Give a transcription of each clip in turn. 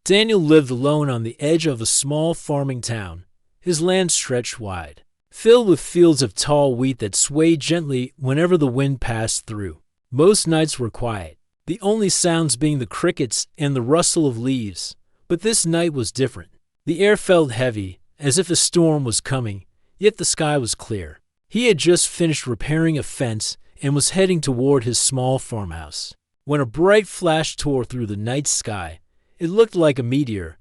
Daniel lived alone on the edge of a small farming town. His land stretched wide, filled with fields of tall wheat that swayed gently whenever the wind passed through. Most nights were quiet, the only sounds being the crickets and the rustle of leaves. But this night was different. The air felt heavy, as if a storm was coming, yet the sky was clear. He had just finished repairing a fence and was heading toward his small farmhouse, when a bright flash tore through the night sky. It looked like a meteor,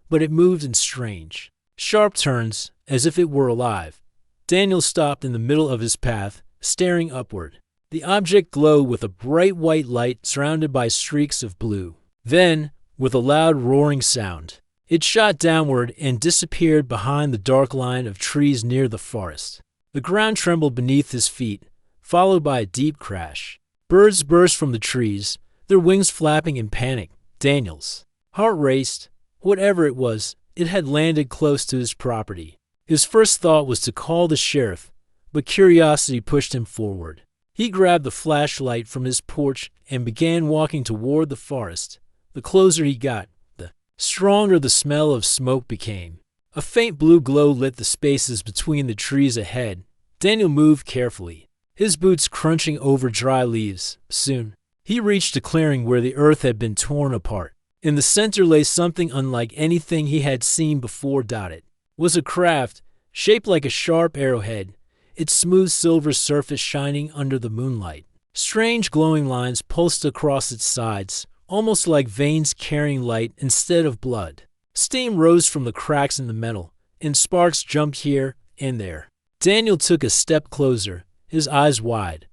but it moved in strange, sharp turns, as if it were alive. Daniel stopped in the middle of his path, staring upward. The object glowed with a bright white light surrounded by streaks of blue. Then, with a loud roaring sound, it shot downward and disappeared behind the dark line of trees near the forest. The ground trembled beneath his feet, followed by a deep crash. Birds burst from the trees, their wings flapping in panic. Daniel's heart raced. Whatever it was, it had landed close to his property. His first thought was to call the sheriff, but curiosity pushed him forward. He grabbed the flashlight from his porch and began walking toward the forest. The closer he got, the stronger the smell of smoke became. A faint blue glow lit the spaces between the trees ahead. Daniel moved carefully, his boots crunching over dry leaves. Soon, he reached a clearing where the earth had been torn apart. In the center lay something unlike anything he had seen before. It was a craft, shaped like a sharp arrowhead, its smooth silver surface shining under the moonlight. Strange glowing lines pulsed across its sides, almost like veins carrying light instead of blood. Steam rose from the cracks in the metal, and sparks jumped here and there. Daniel took a step closer, his eyes wide.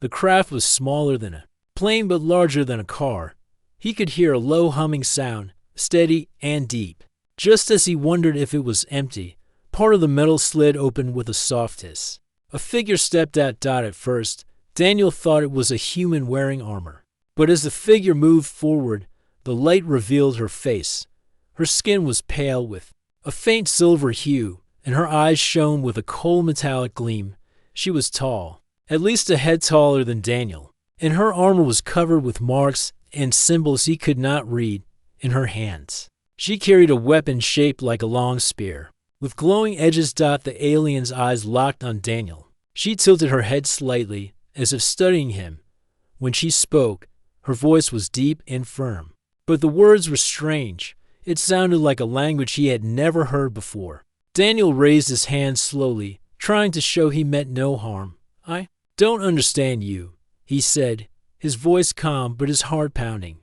The craft was smaller than a plane but larger than a car. He could hear a low humming sound, steady and deep. Just as he wondered if it was empty, part of the metal slid open with a soft hiss. A figure stepped out. At first, Daniel thought it was a human wearing armor. But as the figure moved forward, the light revealed her face. Her skin was pale with a faint silver hue, and her eyes shone with a cold metallic gleam. She was tall, at least a head taller than Daniel, and her armor was covered with marks and symbols he could not read. In her hands, she carried a weapon shaped like a long spear, with glowing edges. The alien's eyes locked on Daniel. She tilted her head slightly, as if studying him. When she spoke, her voice was deep and firm, but the words were strange. It sounded like a language he had never heard before. Daniel raised his hand slowly, trying to show he meant no harm. "I don't understand you," he said, his voice calm but his heart pounding.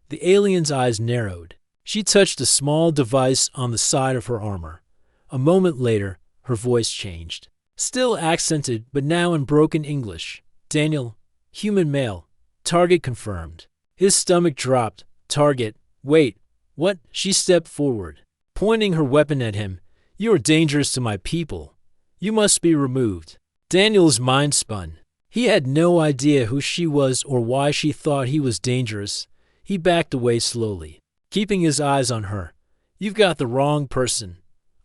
The alien's eyes narrowed. She touched a small device on the side of her armor. A moment later, her voice changed. Still accented, but now in broken English. "Daniel, human male. Target confirmed." His stomach dropped. "Target? Wait, what?" She stepped forward, pointing her weapon at him. "You are dangerous to my people. You must be removed." Daniel's mind spun. He had no idea who she was or why she thought he was dangerous. He backed away slowly, keeping his eyes on her. "You've got the wrong person.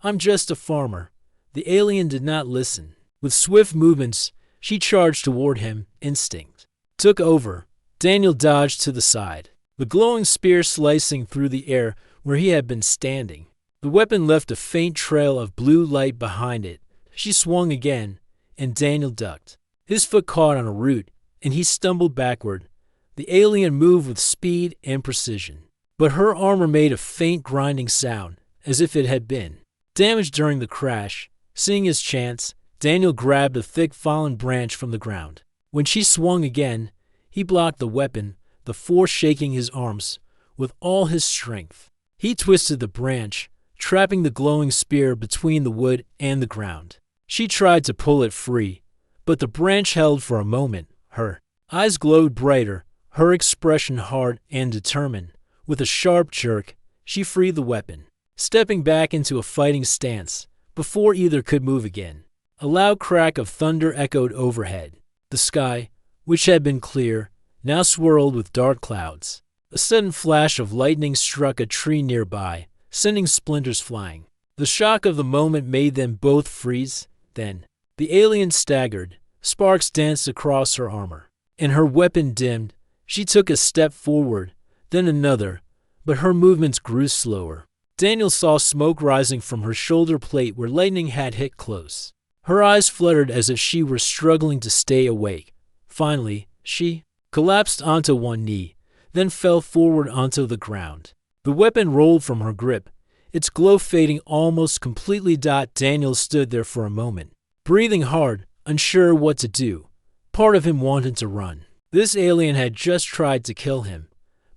I'm just a farmer." The alien did not listen. With swift movements, she charged toward him. Instinct took over. Daniel dodged to the side, the glowing spear slicing through the air where he had been standing. The weapon left a faint trail of blue light behind it. She swung again, and Daniel ducked. His foot caught on a root, and he stumbled backward. The alien moved with speed and precision, but her armor made a faint grinding sound, as if it had been damaged during the crash. Seeing his chance, Daniel grabbed a thick fallen branch from the ground. When she swung again, he blocked the weapon, the force shaking his arms with all his strength. He twisted the branch, trapping the glowing spear between the wood and the ground. She tried to pull it free, but the branch held for a moment. Her eyes glowed brighter, her expression hard and determined. With a sharp jerk, she freed the weapon, stepping back into a fighting stance before either could move again. A loud crack of thunder echoed overhead. The sky, which had been clear, now swirled with dark clouds. A sudden flash of lightning struck a tree nearby, sending splinters flying. The shock of the moment made them both freeze. Then, the alien staggered. Sparks danced across her armor, and her weapon dimmed. She took a step forward, then another, but her movements grew slower. Daniel saw smoke rising from her shoulder plate where lightning had hit close. Her eyes fluttered as if she were struggling to stay awake. Finally, she collapsed onto one knee, then fell forward onto the ground. The weapon rolled from her grip, its glow fading almost completely. Daniel stood there for a moment, breathing hard, unsure what to do. Part of him wanted to run. This alien had just tried to kill him,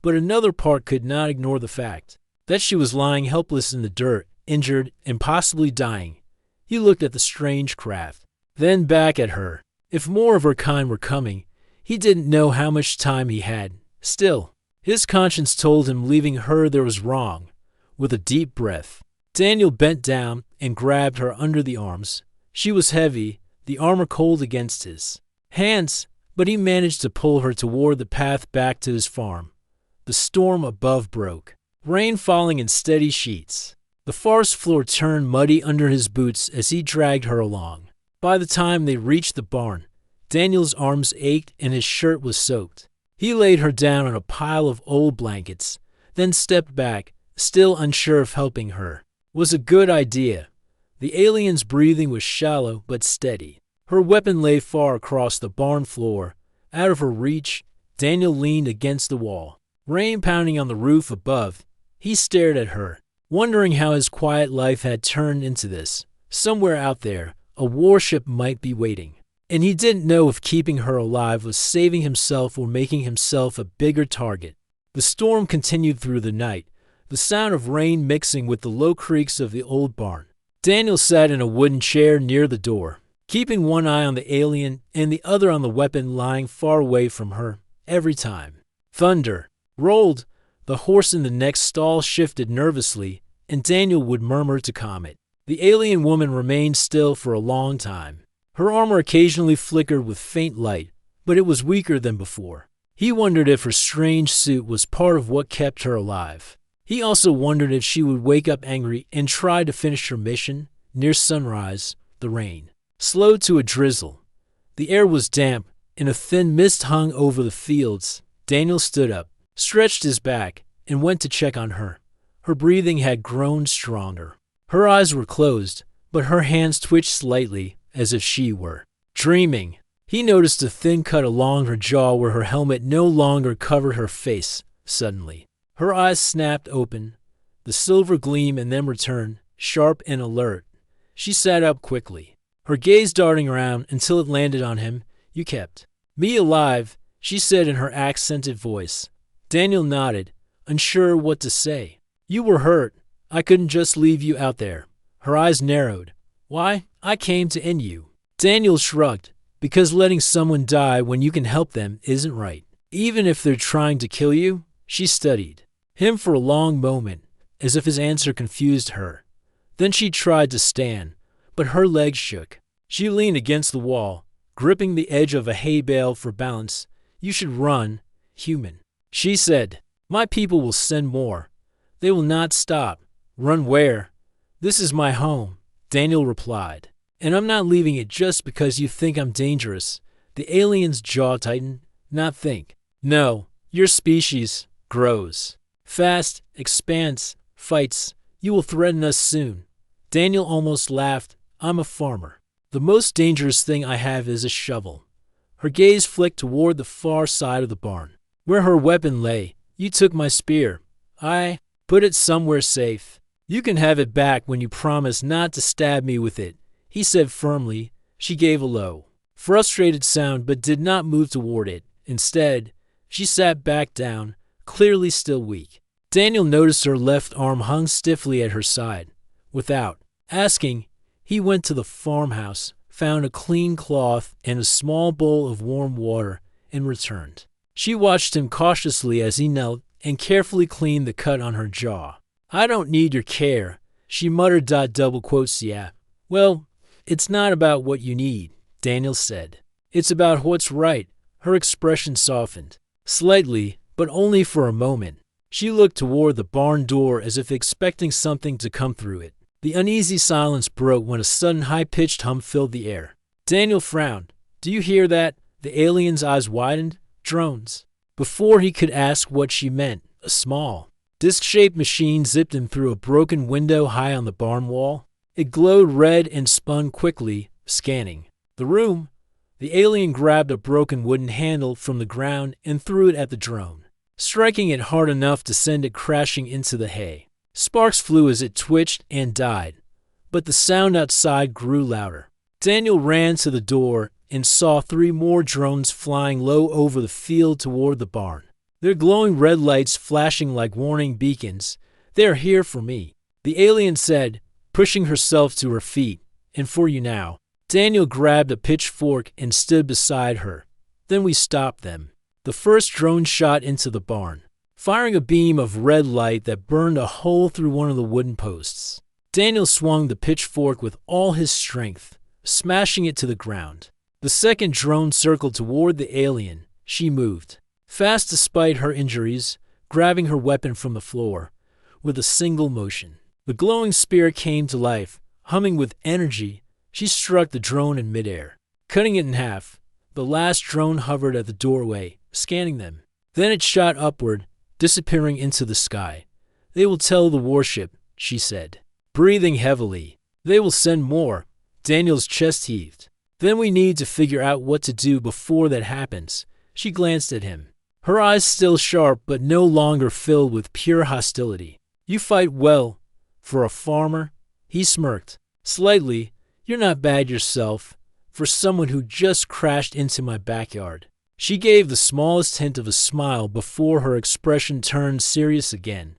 but another part could not ignore the fact that she was lying helpless in the dirt, injured and possibly dying. He looked at the strange craft, then back at her. If more of her kind were coming, he didn't know how much time he had. Still, his conscience told him leaving her there was wrong. With a deep breath, Daniel bent down and grabbed her under the arms. She was heavy, the armor cold against his hands, but he managed to pull her toward the path back to his farm. The storm above broke, rain falling in steady sheets. The forest floor turned muddy under his boots as he dragged her along. By the time they reached the barn, Daniel's arms ached and his shirt was soaked. He laid her down on a pile of old blankets, then stepped back, still unsure if helping her was a good idea. The alien's breathing was shallow but steady. Her weapon lay far across the barn floor. Out of her reach, Daniel leaned against the wall. Rain pounding on the roof above, he stared at her, wondering how his quiet life had turned into this. Somewhere out there, a warship might be waiting, and he didn't know if keeping her alive was saving himself or making himself a bigger target. The storm continued through the night, the sound of rain mixing with the low creaks of the old barn. Daniel sat in a wooden chair near the door, keeping one eye on the alien and the other on the weapon lying far away from her. Every time thunder rolled, the horse in the next stall shifted nervously, and Daniel would murmur to calm it. The alien woman remained still for a long time. Her armor occasionally flickered with faint light, but it was weaker than before. He wondered if her strange suit was part of what kept her alive. He also wondered if she would wake up angry and try to finish her mission. Near sunrise, the rain slowed to a drizzle. The air was damp, and a thin mist hung over the fields. Daniel stood up, stretched his back, and went to check on her. Her breathing had grown stronger. Her eyes were closed, but her hands twitched slightly, as if she were dreaming. He noticed a thin cut along her jaw where her helmet no longer covered her face. Suddenly, her eyes snapped open, the silver gleam in them returned, sharp and alert. She sat up quickly, her gaze darting around until it landed on him. "You kept me alive," she said in her accented voice. Daniel nodded, unsure what to say. "You were hurt. I couldn't just leave you out there." Her eyes narrowed. "Why? I came to end you." Daniel shrugged. "Because letting someone die when you can help them isn't right. Even if they're trying to kill you." She studied him for a long moment, as if his answer confused her. Then she tried to stand, but her legs shook. She leaned against the wall, gripping the edge of a hay bale for balance. "You should run, human," she said. "My people will send more. They will not stop." "Run where?" "This is my home," Daniel replied. "And I'm not leaving it just because you think I'm dangerous." The alien's jaw tightened. "Not think." "No, your species grows fast, expands, fights. You will threaten us soon." Daniel almost laughed. "I'm a farmer. The most dangerous thing I have is a shovel." Her gaze flicked toward the far side of the barn, where her weapon lay. "You took my spear. I put it somewhere safe. You can have it back when you promise not to stab me with it," he said firmly. She gave a low, frustrated sound but did not move toward it. Instead, she sat back down, clearly still weak. Daniel noticed her left arm hung stiffly at her side. Without asking, he went to the farmhouse, found a clean cloth and a small bowl of warm water, and returned. She watched him cautiously as he knelt and carefully cleaned the cut on her jaw. "I don't need your care," she muttered. Double quotes, "Yeah. Well, it's not about what you need," Daniel said. "It's about what's right." Her expression softened slightly, but only for a moment. She looked toward the barn door as if expecting something to come through it. The uneasy silence broke when a sudden high-pitched hum filled the air. Daniel frowned. "Do you hear that?" The alien's eyes widened. "Drones." Before he could ask what she meant, a small Disc-shaped machine zipped him through a broken window high on the barn wall. It glowed red and spun quickly, scanning the room. The alien grabbed a broken wooden handle from the ground and threw it at the drone, striking it hard enough to send it crashing into the hay. Sparks flew as it twitched and died, but the sound outside grew louder. Daniel ran to the door and saw 3 more drones flying low over the field toward the barn. Their glowing red lights flashing like warning beacons. "They are here for me," the alien said, pushing herself to her feet. "And for you now." Daniel grabbed a pitchfork and stood beside her. "Then we stopped them." The first drone shot into the barn, firing a beam of red light that burned a hole through one of the wooden posts. Daniel swung the pitchfork with all his strength, smashing it to the ground. The second drone circled toward the alien. She moved fast despite her injuries, grabbing her weapon from the floor with a single motion. The glowing spear came to life, humming with energy. She struck the drone in midair, cutting it in half. The last drone hovered at the doorway, scanning them. Then it shot upward, disappearing into the sky. "They will tell the warship," she said, breathing heavily. "They will send more." Daniel's chest heaved. "Then we need to figure out what to do before that happens." She glanced at him, her eyes still sharp but no longer filled with pure hostility. "You fight well. For a farmer," he smirked slightly. "You're not bad yourself, for someone who just crashed into my backyard." She gave the smallest hint of a smile before her expression turned serious again.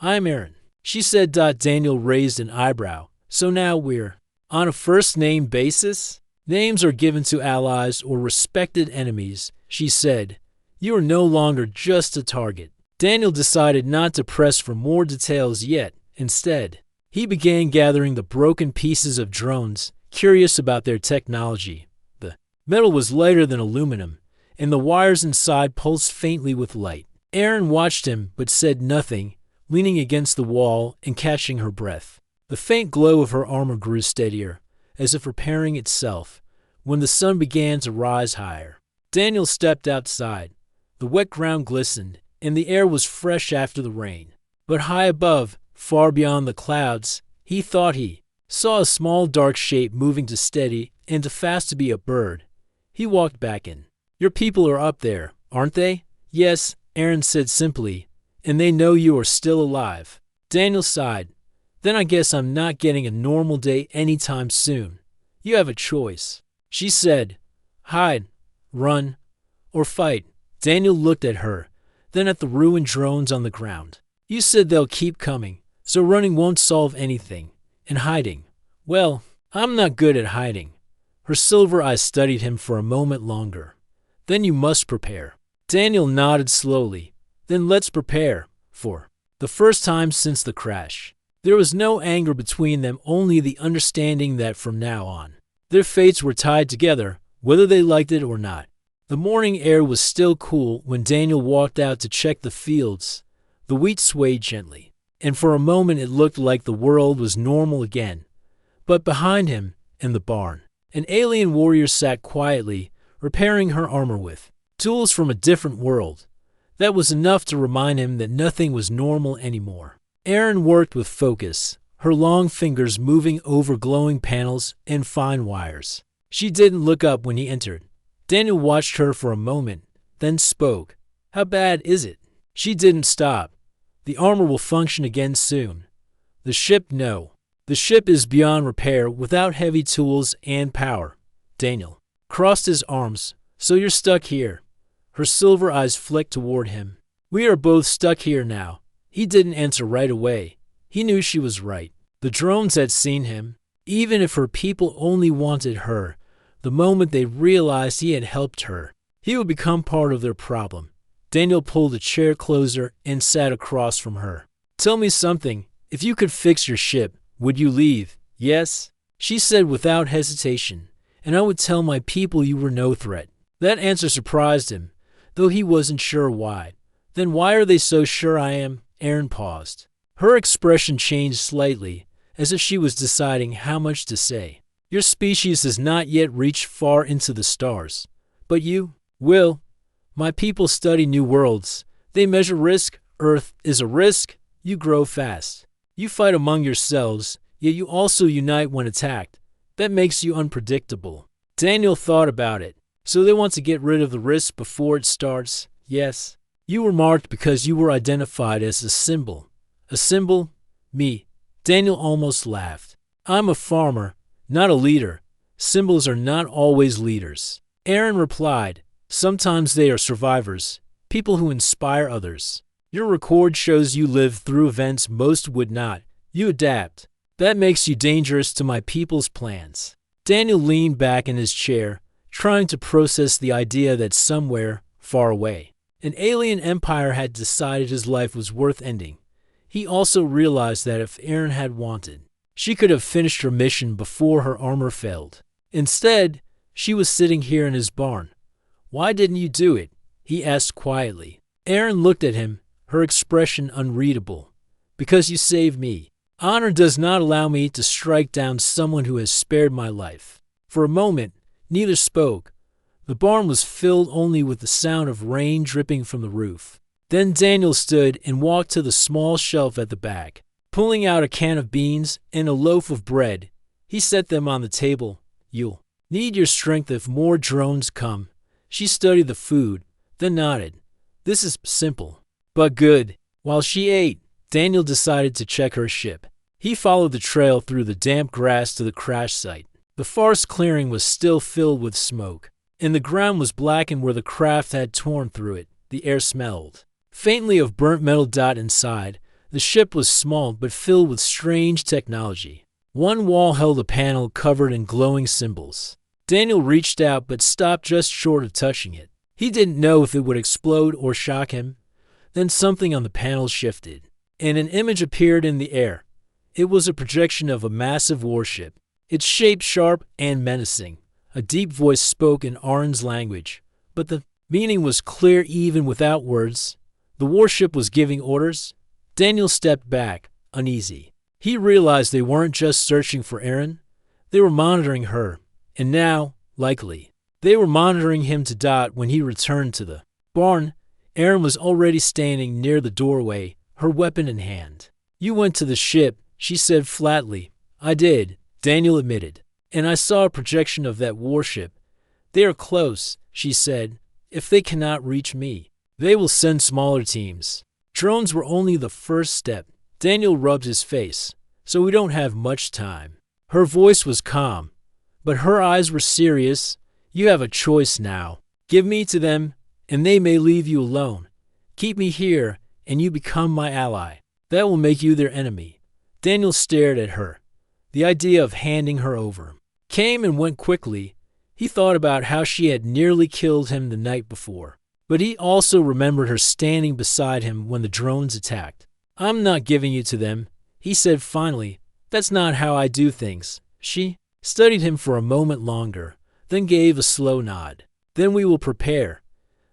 "I'm Aaron," she said. Daniel raised an eyebrow. "So now we're on a first-name basis?" "Names are given to allies or respected enemies," she said. "You are no longer just a target." Daniel decided not to press for more details yet. Instead, he began gathering the broken pieces of drones, curious about their technology. The metal was lighter than aluminum, and the wires inside pulsed faintly with light. Aaron watched him but said nothing, leaning against the wall and catching her breath. The faint glow of her armor grew steadier, as if repairing itself, when the sun began to rise higher. Daniel stepped outside. The wet ground glistened, and the air was fresh after the rain. But high above, far beyond the clouds, he thought he saw a small dark shape moving to steady and to fast to be a bird. He walked back in. "Your people are up there, aren't they?" "Yes," Aaron said simply, "and they know you are still alive." Daniel sighed. "Then I guess I'm not getting a normal day anytime soon. You have a choice," she said. "Hide, run, or fight." Daniel looked at her, then at the ruined drones on the ground. "You said they'll keep coming, so running won't solve anything. And hiding, well, I'm not good at hiding." Her silver eyes studied him for a moment longer. "Then you must prepare." Daniel nodded slowly. "Then let's prepare." For the first time since the crash, there was no anger between them, only the understanding that from now on, their fates were tied together, whether they liked it or not. The morning air was still cool when Daniel walked out to check the fields. The wheat swayed gently, and for a moment it looked like the world was normal again. But behind him, in the barn, an alien warrior sat quietly, repairing her armor with tools from a different world. That was enough to remind him that nothing was normal anymore. Erin worked with focus, her long fingers moving over glowing panels and fine wires. She didn't look up when he entered. Daniel watched her for a moment, then spoke. "How bad is it?" She didn't stop. "The armor will function again soon." "The ship, no. The ship is beyond repair without heavy tools and power." Daniel crossed his arms. "So you're stuck here." Her silver eyes flicked toward him. "We are both stuck here now." He didn't answer right away. He knew she was right. The drones had seen him. Even if her people only wanted her, the moment they realized he had helped her, he would become part of their problem. Daniel pulled a chair closer and sat across from her. "Tell me something. If you could fix your ship, would you leave?" "Yes," she said without hesitation. "And I would tell my people you were no threat." That answer surprised him, though he wasn't sure why. "Then why are they so sure I am?" Erin paused. Her expression changed slightly, as if she was deciding how much to say. "Your species has not yet reached far into the stars. But you will. My people study new worlds. They measure risk. Earth is a risk. You grow fast. You fight among yourselves, yet you also unite when attacked. That makes you unpredictable. Daniel thought about it. So they want to get rid of the risk before it starts? Yes. You were marked because you were identified as a symbol. A symbol? Me. Daniel almost laughed. I'm a farmer, not a leader. Symbols are not always leaders. Aaron replied, sometimes they are survivors, people who inspire others. Your record shows you live through events most would not. You adapt. That makes you dangerous to my people's plans. Daniel leaned back in his chair, trying to process the idea that somewhere, far away, an alien empire had decided his life was worth ending. He also realized that if Aaron had wanted, she could have finished her mission before her armor failed. Instead, she was sitting here in his barn. Why didn't you do it? He asked quietly. Aaron looked at him, her expression unreadable. Because you saved me. Honor does not allow me to strike down someone who has spared my life. For a moment, neither spoke. The barn was filled only with the sound of rain dripping from the roof. Then Daniel stood and walked to the small shelf at the back. Pulling out a can of beans and a loaf of bread, he set them on the table. You'll need your strength if more drones come. She studied the food, then nodded. This is simple, but good. While she ate, Daniel decided to check her ship. He followed the trail through the damp grass to the crash site. The forest clearing was still filled with smoke, and the ground was blackened where the craft had torn through it. The air smelled faintly of burnt metal dot inside. The ship was small but filled with strange technology. One wall held a panel covered in glowing symbols. Daniel reached out but stopped just short of touching it. He didn't know if it would explode or shock him. Then something on the panel shifted, and an image appeared in the air. It was a projection of a massive warship, its shape sharp and menacing. A deep voice spoke in Aaron's language, but the meaning was clear even without words. The warship was giving orders. Daniel stepped back, uneasy. He realized they weren't just searching for Aaron. They were monitoring her, and now, likely, they were monitoring him to Dot when he returned to the barn. Aaron was already standing near the doorway, her weapon in hand. You went to the ship, she said flatly. I did, Daniel admitted, and I saw a projection of that warship. They are close, she said. If they cannot reach me, they will send smaller teams. Drones were only the first step. Daniel rubbed his face. So we don't have much time. Her voice was calm, but her eyes were serious. You have a choice now. Give me to them, and they may leave you alone. Keep me here, and you become my ally. That will make you their enemy. Daniel stared at her. The idea of handing her over came and went quickly. He thought about how she had nearly killed him the night before. But he also remembered her standing beside him when the drones attacked. I'm not giving you to them, he said finally. That's not how I do things. She studied him for a moment longer, then gave a slow nod. Then we will prepare.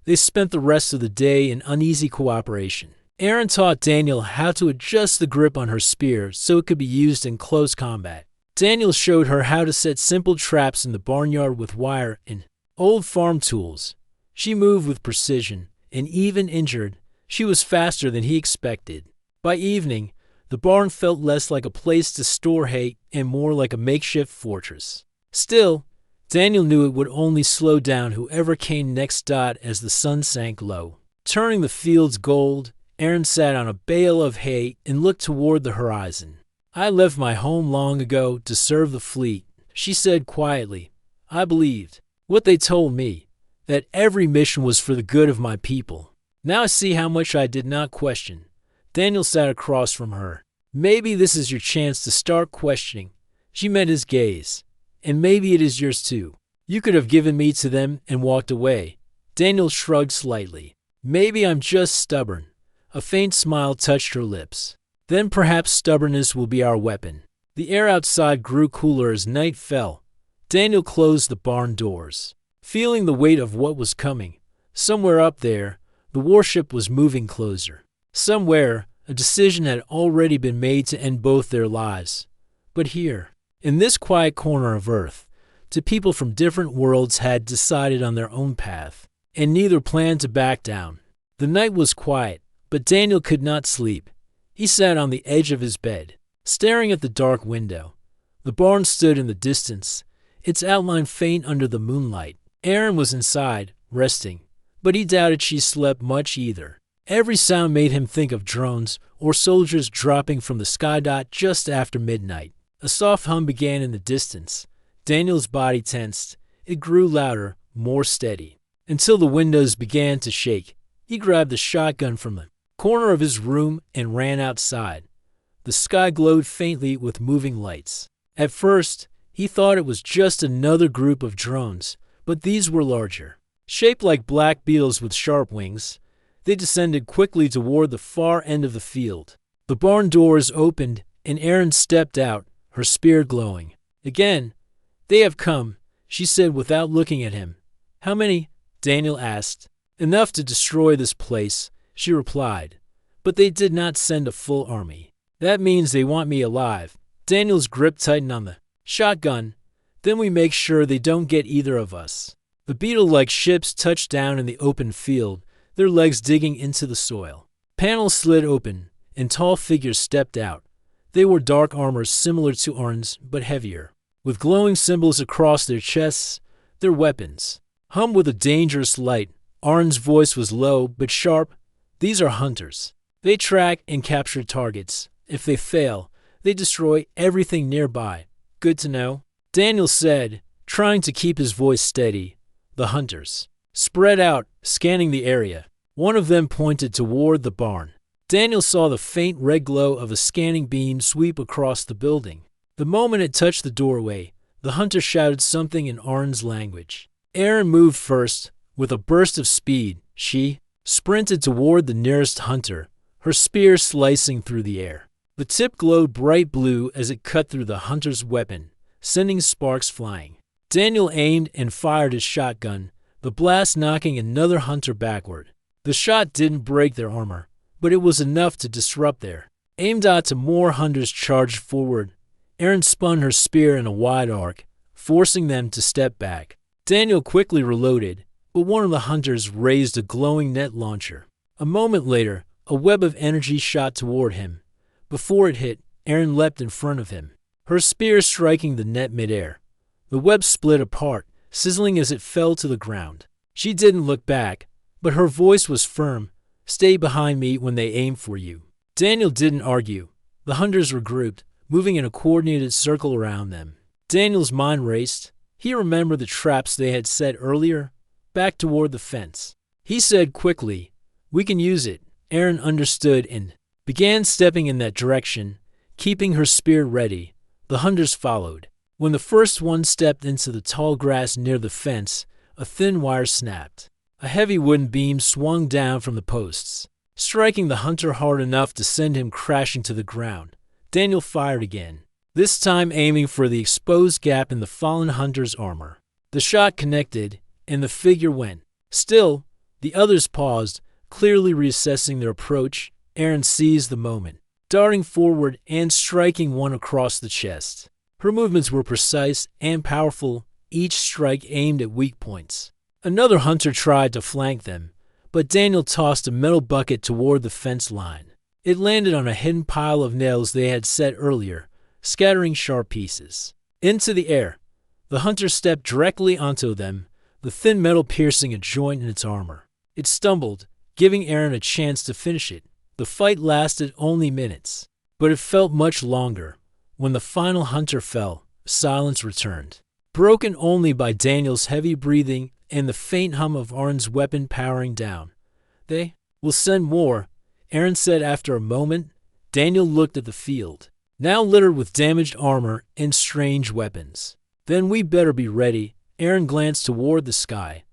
They spent the rest of the day in uneasy cooperation. Aaron taught Daniel how to adjust the grip on her spear so it could be used in close combat. Daniel showed her how to set simple traps in the barnyard with wire and old farm tools. She moved with precision, and even injured, she was faster than he expected. By evening, the barn felt less like a place to store hay and more like a makeshift fortress. Still, Daniel knew it would only slow down whoever came next. Dot as the sun sank low, turning the fields gold. Aaron sat on a bale of hay and looked toward the horizon. I left my home long ago to serve the fleet, she said quietly. I believed what they told me, that every mission was for the good of my people. Now I see how much I did not question. Daniel sat across from her. Maybe this is your chance to start questioning. She met his gaze. And maybe it is yours too. You could have given me to them and walked away. Daniel shrugged slightly. Maybe I'm just stubborn. A faint smile touched her lips. Then perhaps stubbornness will be our weapon. The air outside grew cooler as night fell. Daniel closed the barn doors, feeling the weight of what was coming. Somewhere up there, the warship was moving closer. Somewhere, a decision had already been made to end both their lives. But here, in this quiet corner of Earth, two people from different worlds had decided on their own path, and neither planned to back down. The night was quiet, but Daniel could not sleep. He sat on the edge of his bed, staring at the dark window. The barn stood in the distance, its outline faint under the moonlight. Aaron was inside, resting, but he doubted she slept much either. Every sound made him think of drones or soldiers dropping from the sky just after midnight. A soft hum began in the distance. Daniel's body tensed. It grew louder, more steady, until the windows began to shake. He grabbed the shotgun from the corner of his room and ran outside. The sky glowed faintly with moving lights. At first, he thought it was just another group of drones, but these were larger. Shaped like black beetles with sharp wings, they descended quickly toward the far end of the field. The barn doors opened, and Erin stepped out, her spirit glowing. "Again, they have come," she said without looking at him. "How many?" Daniel asked. "Enough to destroy this place," she replied. "But they did not send a full army. That means they want me alive." Daniel's grip tightened on the shotgun. "Then we make sure they don't get either of us." The beetle-like ships touched down in the open field, their legs digging into the soil. Panels slid open, and tall figures stepped out. They wore dark armor similar to Arn's, but heavier, with glowing symbols across their chests. Their weapons hummed with a dangerous light. Arn's voice was low but sharp. "These are hunters. They track and capture targets. If they fail, they destroy everything nearby. Good to know," Daniel said, trying to keep his voice steady. The hunters spread out, scanning the area. One of them pointed toward the barn. Daniel saw the faint red glow of a scanning beam sweep across the building. The moment it touched the doorway, the hunter shouted something in Arn's language. Aaron moved first. With a burst of speed, she sprinted toward the nearest hunter, her spear slicing through the air. The tip glowed bright blue as it cut through the hunter's weapon, sending sparks flying. Daniel aimed and fired his shotgun, the blast knocking another hunter backward. The shot didn't break their armor, but it was enough to disrupt their aim. To more hunters charged forward. Aaron spun her spear in a wide arc, forcing them to step back. Daniel quickly reloaded, but one of the hunters raised a glowing net launcher. A moment later, a web of energy shot toward him. Before it hit, Aaron leapt in front of him, her spear striking the net midair. The web split apart, sizzling as it fell to the ground. She didn't look back, but her voice was firm. "Stay behind me when they aim for you." Daniel didn't argue. The hunters regrouped, moving in a coordinated circle around them. Daniel's mind raced. He remembered the traps they had set earlier, back toward the fence. He said quickly, "We can use it." Aaron understood and began stepping in that direction, keeping her spear ready. The hunters followed. When the first one stepped into the tall grass near the fence, a thin wire snapped. A heavy wooden beam swung down from the posts, striking the hunter hard enough to send him crashing to the ground. Daniel fired again, this time aiming for the exposed gap in the fallen hunter's armor. The shot connected, and the figure went. Still, the others paused, clearly reassessing their approach. Aaron seized the moment, darting forward and striking one across the chest. Her movements were precise and powerful, each strike aimed at weak points. Another hunter tried to flank them, but Daniel tossed a metal bucket toward the fence line. It landed on a hidden pile of nails they had set earlier, scattering sharp pieces into the air. The hunter stepped directly onto them, the thin metal piercing a joint in its armor. It stumbled, giving Aaron a chance to finish it. The fight lasted only minutes, but it felt much longer. When the final hunter fell, silence returned, broken only by Daniel's heavy breathing and the faint hum of Arn's weapon powering down. "They will send more," Aaron said after a moment. Daniel looked at the field, now littered with damaged armor and strange weapons. "Then we better be ready." Aaron glanced toward the sky.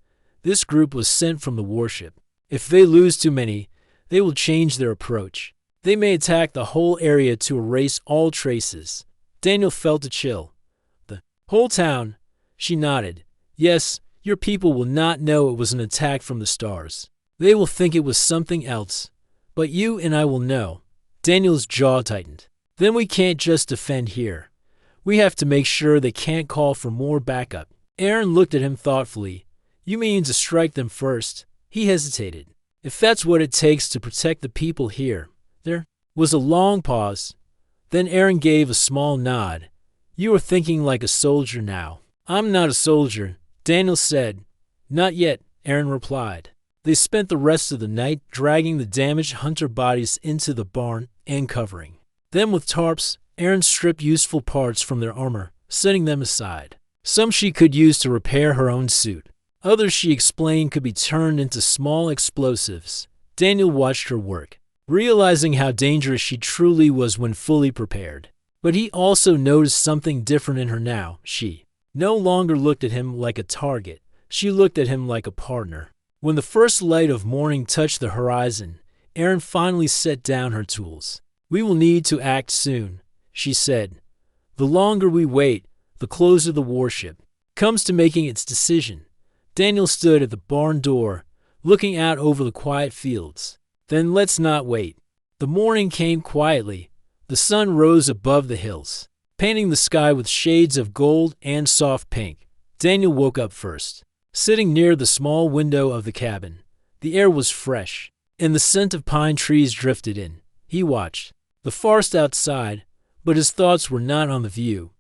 This group was sent from the warship. If they lose too many, they will change their approach. They may attack the whole area to erase all traces. Daniel felt a chill. "The whole town?" She nodded. "Yes, your people will not know it was an attack from the stars. They will think it was something else. But you and I will know." Daniel's jaw tightened. "Then we can't just defend here. We have to make sure they can't call for more backup." Aaron looked at him thoughtfully. "You mean to strike them first?" He hesitated. "If that's what it takes to protect the people here, there Was a long pause. Then Aaron gave a small nod. You are thinking like a soldier now. I'm not a soldier, Daniel said. Not yet, Aaron replied. They spent the rest of the night dragging the damaged hunter bodies into the barn and covering them with tarps. Aaron stripped useful parts from their armor, setting them aside. Some she could use to repair her own suit. Others she explained could be turned into small explosives. Daniel watched her work, realizing how dangerous she truly was when fully prepared. But he also noticed something different in her now. She no longer looked at him like a target. She looked at him like a partner. When the first light of morning touched the horizon, Erin finally set down her tools. We will need to act soon, she said. The longer we wait, the closer the warship comes to making its decision. Daniel stood at the barn door, looking out over the quiet fields. Then let's not wait. The morning came quietly. The sun rose above the hills, painting the sky with shades of gold and soft pink. Daniel woke up first. Sitting near the small window of the cabin, the air was fresh, and the scent of pine trees drifted in. He watched the forest outside, but his thoughts were not on the view.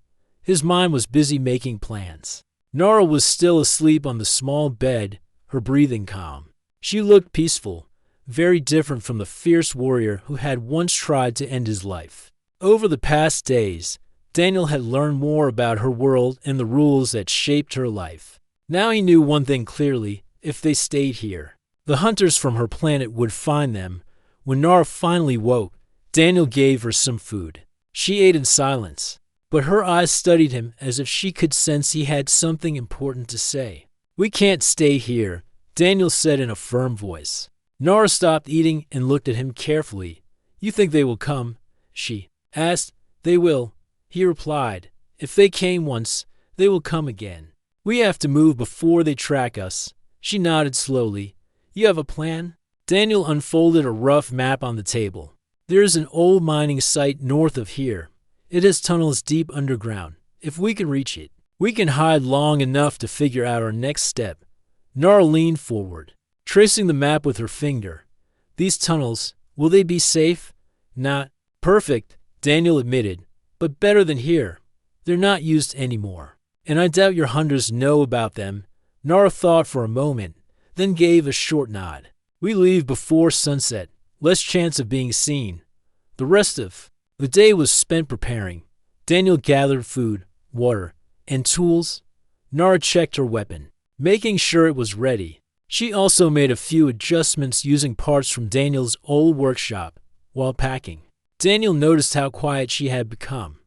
His mind was busy making plans. Nora was still asleep on the small bed, her breathing calm. She looked peaceful, very different from the fierce warrior who had once tried to end his life. Over the past days, Daniel had learned more about her world and the rules that shaped her life. Now he knew one thing clearly: if they stayed here, the hunters from her planet would find them. When Nora finally woke, Daniel gave her some food. She ate in silence, but her eyes studied him as if she could sense he had something important to say. We can't stay here, Daniel said in a firm voice. Nora stopped eating and looked at him carefully. You think they will come? She asked. They will, he replied. If they came once, they will come again. We have to move before they track us. She nodded slowly. You have a plan? Daniel unfolded a rough map on the table. There is an old mining site north of here. It has tunnels deep underground. If we can reach it, we can hide long enough to figure out our next step. Nora leaned forward, tracing the map with her finger. These tunnels, will they be safe? Not perfect, Daniel admitted, but better than here. They're not used anymore. And I doubt your hunters know about them. Nora thought for a moment, then gave a short nod. We leave before sunset, less chance of being seen. The rest of the day was spent preparing. Daniel gathered food, water, and tools. Nora checked her weapon, making sure it was ready. She also made a few adjustments using parts from Daniel's old workshop while packing. Daniel noticed how quiet she had become.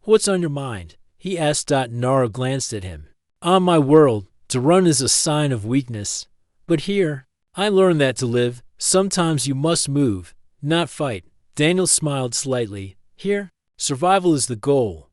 What's on your mind? He asked. Nora glanced at him. On my world, to run is a sign of weakness. But here, I learned that to live, sometimes you must move, not fight. Daniel smiled slightly. Here, survival is the goal.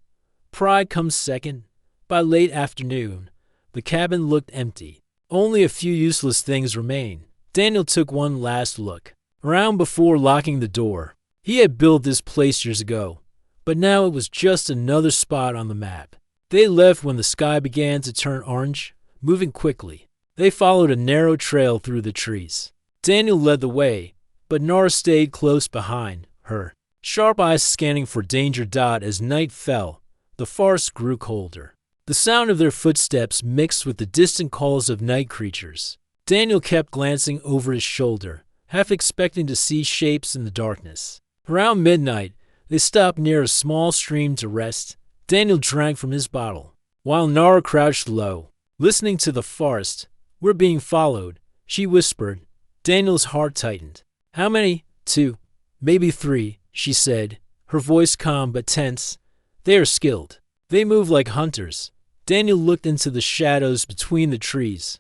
Pride comes second. By late afternoon, the cabin looked empty. Only a few useless things remained. Daniel took one last look around before locking the door. He had built this place years ago, but now it was just another spot on the map. They left when the sky began to turn orange, moving quickly. They followed a narrow trail through the trees. Daniel led the way, but Nora stayed close behind, her sharp eyes scanning for danger. As night fell, the forest grew colder. The sound of their footsteps mixed with the distant calls of night creatures. Daniel kept glancing over his shoulder, half expecting to see shapes in the darkness. Around midnight, they stopped near a small stream to rest. Daniel drank from his bottle, while Nora crouched low, listening to the forest. We're being followed, she whispered. Daniel's heart tightened. How many? 2, maybe 3, she said, her voice calm but tense. They are skilled. They move like hunters. Daniel looked into the shadows between the trees.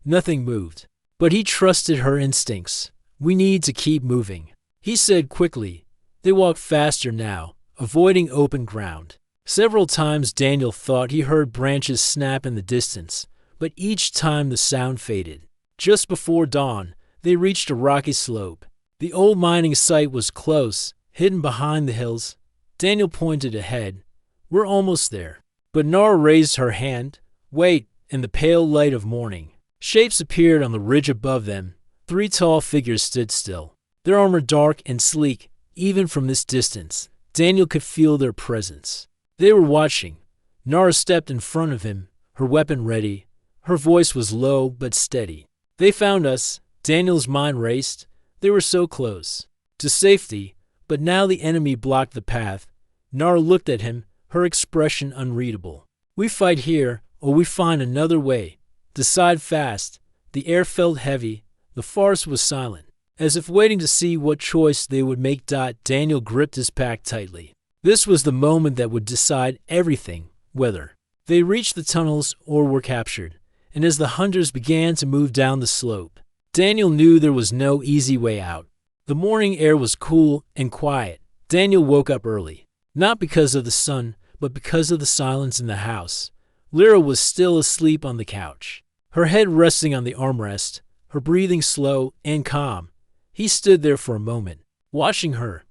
Nothing moved, but he trusted her instincts. We need to keep moving, he said quickly. They walked faster now, avoiding open ground. Several times Daniel thought he heard branches snap in the distance, but each time the sound faded. Just before dawn, they reached a rocky slope. The old mining site was close, hidden behind the hills. Daniel pointed ahead. We're almost there. But Nora raised her hand. Wait, in the pale light of morning, shapes appeared on the ridge above them. 3 tall figures stood still, their armor dark and sleek. Even from this distance, Daniel could feel their presence. They were watching. Nara stepped in front of him, her weapon ready. Her voice was low but steady. They found us. Daniel's mind raced. They were so close to safety, but now the enemy blocked the path. Nara looked at him, her expression unreadable. We fight here, or we find another way. Decide fast. The air felt heavy. The forest was silent, as if waiting to see what choice they would make. Daniel gripped his pack tightly. This was the moment that would decide everything, whether they reached the tunnels or were captured. And as the hunters began to move down the slope, Daniel knew there was no easy way out. The morning air was cool and quiet. Daniel woke up early, not because of the sun, but because of the silence in the house. Lyra was still asleep on the couch, her head resting on the armrest, her breathing slow and calm. He stood there for a moment, watching her.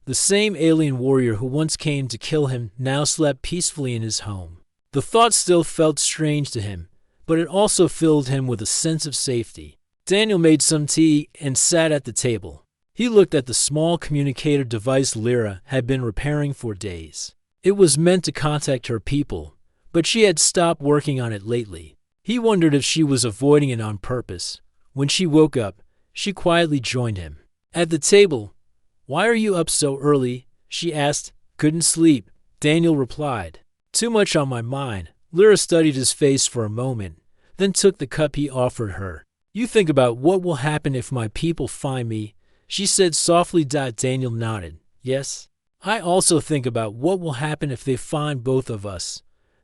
The same alien warrior who once came to kill him now slept peacefully in his home. The thought still felt strange to him, but it also filled him with a sense of safety. Daniel made some tea and sat at the table. He looked at the small communicator device Lyra had been repairing for days. It was meant to contact her people, but she had stopped working on it lately. He wondered if she was avoiding it on purpose. When she woke up, she quietly joined him. At the table, "Why are you up so early?" she asked. "Couldn't sleep," Daniel replied. "Too much on my mind." Lyra studied his face for a moment, then took the cup he offered her. "You think about what will happen if my people find me," she said softly. Daniel nodded. "Yes. I also think about what will happen if they find both of us."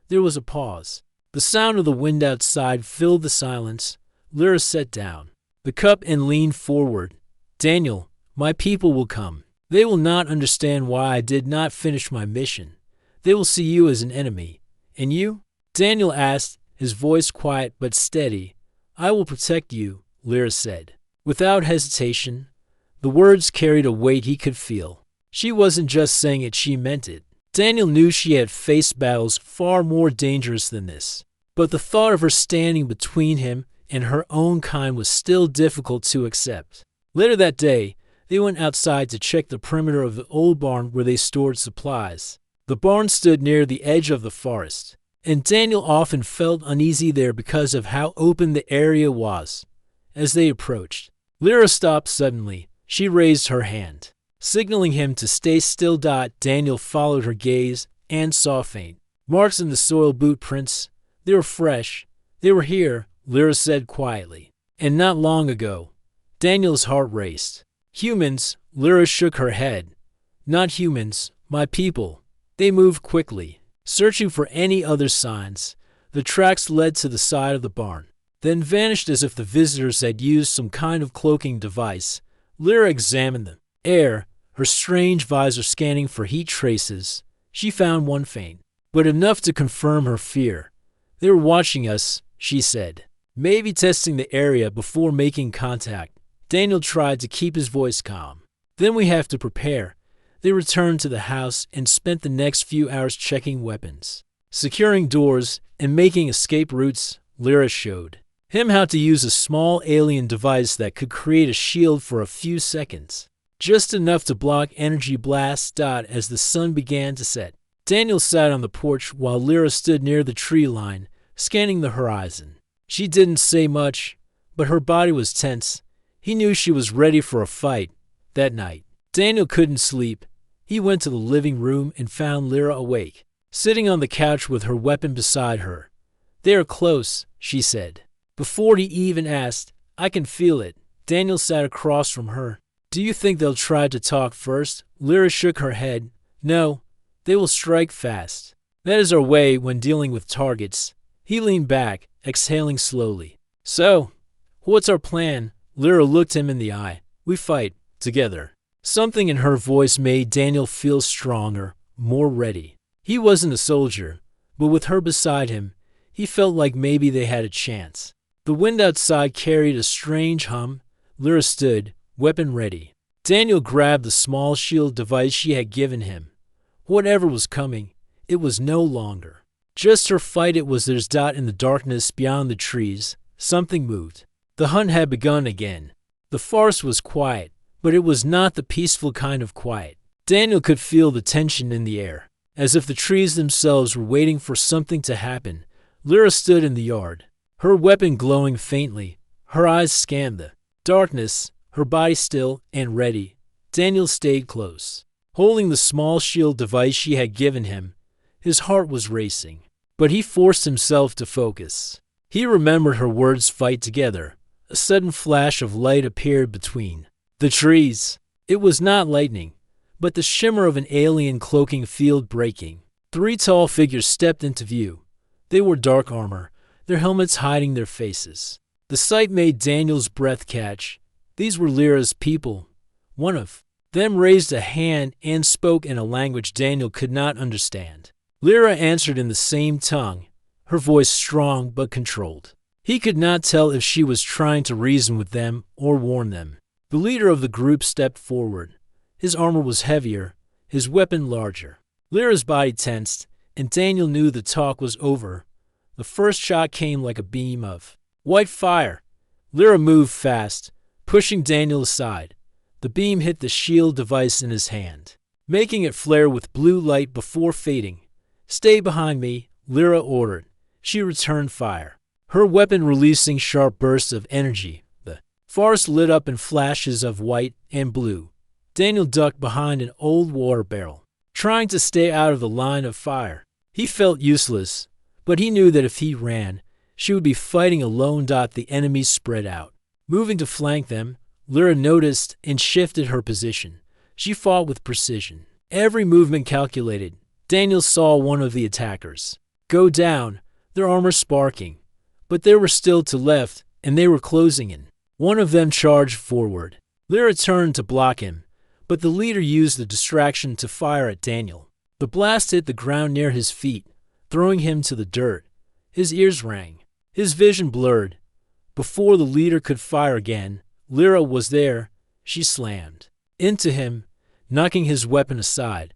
There was a pause. The sound of the wind outside filled the silence. Lyra sat down the cup and leaned forward. "Daniel, my people will come. They will not understand why I did not finish my mission. They will see you as an enemy. And you?" Daniel asked, his voice quiet but steady. "I will protect you," Lyra said, without hesitation. The words carried a weight he could feel. She wasn't just saying it, she meant it. Daniel knew she had faced battles far more dangerous than this, but the thought of her standing between him and her own kind was still difficult to accept. Later that day, they went outside to check the perimeter of the old barn where they stored supplies. The barn stood near the edge of the forest, and Daniel often felt uneasy there because of how open the area was. As they approached, Lyra stopped suddenly. She raised her hand, signaling him to stay still. Daniel followed her gaze and saw faint marks in the soil boot prints. They were fresh. They were here, Lyra said quietly. And not long ago. Daniel's heart raced. "Humans," Lyra shook her head. "Not humans, my people." They moved quickly, searching for any other signs. The tracks led to the side of the barn, then vanished as if the visitors had used some kind of cloaking device. Lyra examined the air, her strange visor scanning for heat traces. She found one faint, but enough to confirm her fear. "They were watching us," she said, "maybe testing the area before making contact." Daniel tried to keep his voice calm. "Then we have to prepare." They returned to the house and spent the next few hours checking weapons, securing doors, and making escape routes. Lyra showed him how to use a small alien device that could create a shield for a few seconds, just enough to block energy blasts. As the sun began to set, Daniel sat on the porch while Lyra stood near the tree line, scanning the horizon. She didn't say much, but her body was tense. He knew she was ready for a fight. That night, Daniel couldn't sleep. He went to the living room and found Lyra awake, sitting on the couch with her weapon beside her. "They are close," she said. Before he even asked, "I can feel it." Daniel sat across from her. "Do you think they'll try to talk first?" Lyra shook her head. "No, they will strike fast. That is our way when dealing with targets." He leaned back, exhaling slowly. "So, what's our plan?" Lyra looked him in the eye. "We fight together." Something in her voice made Daniel feel stronger, more ready. He wasn't a soldier, but with her beside him, he felt like maybe they had a chance. The wind outside carried a strange hum. Lyra stood, weapon ready. Daniel grabbed the small shield device she had given him. Whatever was coming, it was no longer just her fight, it was theirs. In the darkness beyond the trees, something moved. The hunt had begun again. The forest was quiet, but it was not the peaceful kind of quiet. Daniel could feel the tension in the air, as if the trees themselves were waiting for something to happen. Lyra stood in the yard, her weapon glowing faintly. Her eyes scanned the darkness, her body still and ready. Daniel stayed close, holding the small shield device she had given him. His heart was racing, but he forced himself to focus. He remembered her words, fight together. A sudden flash of light appeared between the trees. It was not lightning, but the shimmer of an alien cloaking field breaking. 3 tall figures stepped into view. They wore dark armor, their helmets hiding their faces. The sight made Daniel's breath catch. These were Lyra's people. One of them raised a hand and spoke in a language Daniel could not understand. Lyra answered in the same tongue, her voice strong but controlled. He could not tell if she was trying to reason with them or warn them. The leader of the group stepped forward. His armor was heavier, his weapon larger. Lyra's body tensed, and Daniel knew the talk was over. The first shot came like a beam of white fire. Lyra moved fast, pushing Daniel aside. The beam hit the shield device in his hand, making it flare with blue light before fading. "Stay behind me," Lyra ordered. She returned fire, her weapon releasing sharp bursts of energy. The forest lit up in flashes of white and blue. Daniel ducked behind an old water barrel, trying to stay out of the line of fire. He felt useless, but he knew that if he ran, she would be fighting alone. The enemies spread out, moving to flank them. Lyra noticed and shifted her position. She fought with precision, every movement calculated. Daniel saw one of the attackers go down, their armor sparking, but they were still to left, and they were closing in. One of them charged forward. Lyra turned to block him, but the leader used the distraction to fire at Daniel. The blast hit the ground near his feet, throwing him to the dirt. His ears rang, his vision blurred. Before the leader could fire again, Lyra was there. She slammed into him, knocking his weapon aside.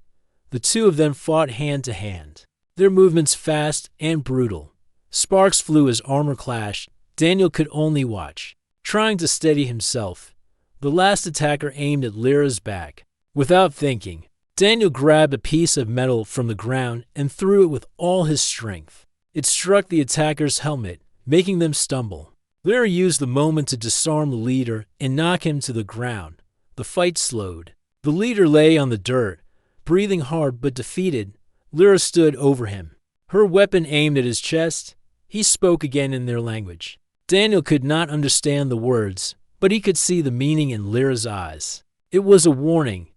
The two of them fought hand to hand, their movements fast and brutal. Sparks flew as armor clashed. Daniel could only watch, trying to steady himself. The last attacker aimed at Lyra's back. Without thinking, Daniel grabbed a piece of metal from the ground and threw it with all his strength. It struck the attacker's helmet, making them stumble. Lyra used the moment to disarm the leader and knock him to the ground. The fight slowed. The leader lay on the dirt, breathing hard but defeated. Lyra stood over him, her weapon aimed at his chest. He spoke again in their language. Daniel could not understand the words, but he could see the meaning in Lyra's eyes. It was a warning,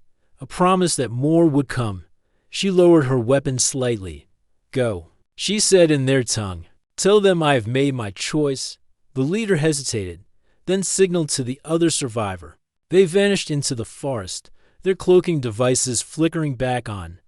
a promise that more would come. She lowered her weapon slightly. "Go," she said in their tongue. "Tell them I have made my choice." The leader hesitated, then signaled to the other survivor. They vanished into the forest, their cloaking devices flickering back on.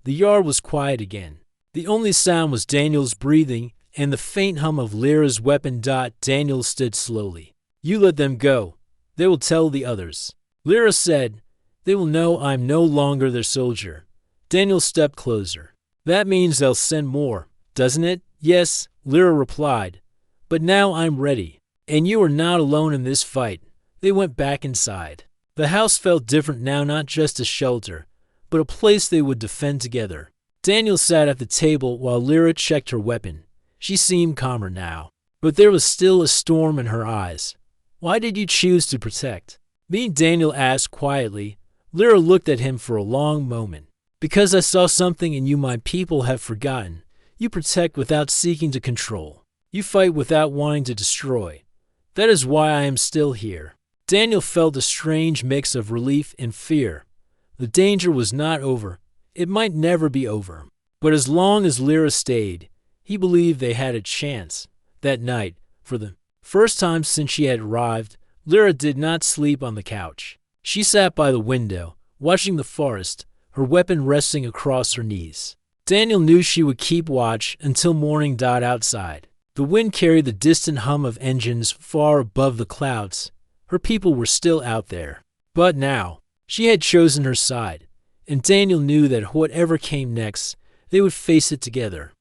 The yard was quiet again. The only sound was Daniel's breathing and the faint hum of Lyra's weapon. Daniel stood slowly. "You let them go. They will tell the others." Lyra said, "They will know I'm no longer their soldier." Daniel stepped closer. "That means they'll send more, doesn't it?" "Yes," Lyra replied. "But now I'm ready. And you are not alone in this fight." They went back inside. The house felt different now, not just a shelter, but a place they would defend together. Daniel sat at the table while Lyra checked her weapon. She seemed calmer now, but there was still a storm in her eyes. "Why did you choose to protect me?" Daniel asked quietly. Lyra looked at him for a long moment. "Because I saw something in you my people have forgotten. You protect without seeking to control. You fight without wanting to destroy. That is why I am still here." Daniel felt a strange mix of relief and fear. The danger was not over. It might never be over. But as long as Lyra stayed, he believed they had a chance. That night, for the first time since she had arrived, Lyra did not sleep on the couch. She sat by the window, watching the forest, her weapon resting across her knees. Daniel knew she would keep watch until morning. Outside, the wind carried the distant hum of engines far above the clouds. Her people were still out there. But now, she had chosen her side, and Daniel knew that whatever came next, they would face it together.